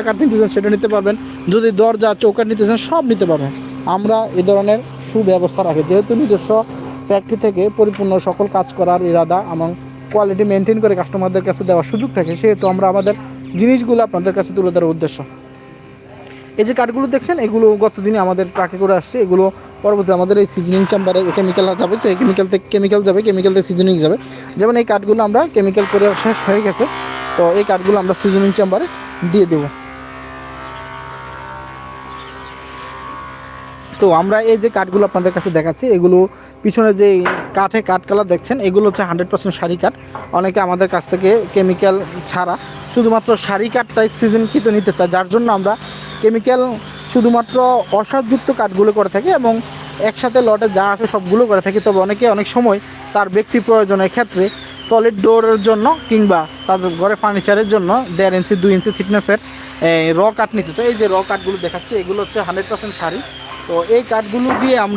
কাঠ নিতে চান সেটা নিতে পারবেন, যদি দরজা চৌকাঠ নিতে চান সব নিতে পারবেন। আমরা এই ধরনের সুব্যবস্থা রাখি, যেহেতু নিজস্ব ফ্যাক্টরি থেকে পরিপূর্ণ সকল কাজ করার ইরাদা এবং কোয়ালিটি মেনটেন করে কাস্টমারদের কাছে দেওয়ার সুযোগ থাকে, সেহেতু আমরা আমাদের জিনিসগুলো আপনাদের কাছে তুলে ধরার উদ্দেশ্য। এই যে কাঠগুলো দেখছেন এগুলো গত দিনে আমাদের ট্রাকে করে আসছে, এগুলো পরবর্তী আমাদের এই সিজনিং চেম্বারে কেমিক্যাল যাবে, সেই কেমিক্যাল যাবে, কেমিক্যাল থেকে সিজনিং যাবে। যেমন এই কাঠগুলো আমরা কেমিক্যাল করে শেষ হয়ে গেছে, তো এই কাঠগুলো আমরা সিজনিং চেম্বারে দিয়ে দেবো। তো আমরা এই যে কাঠগুলো আপনাদের কাছে দেখাচ্ছি, এগুলো পিছনে যে কাঠ কালার দেখছেন এগুলো হচ্ছে 100% শাড়ি কাঠ। অনেকে আমাদের কাছ থেকে কেমিক্যাল ছাড়া শুধুমাত্র শাড়ি কাঠটাই সিজনকৃত নিতে চায়, যার জন্য আমরা কেমিক্যাল শুধুমাত্র অসারযুক্ত কাঠগুলো করে থাকি এবং একসাথে লটে যা আসে সবগুলো করে থাকি। তবে অনেকে অনেক সময় তার ব্যক্তি প্রয়োজনের ক্ষেত্রে সলিড ডোরের জন্য কিংবা তাদের ঘরে ফার্নিচারের জন্য 1.5 ইঞ্চি 2 ইঞ্চি থিকনেসের র কাঠ নিতে চায়। এই যে র কাঠগুলো দেখাচ্ছে এগুলো হচ্ছে 100% শাড়ি। তো এই কাঠগুলো দিয়ে আমরা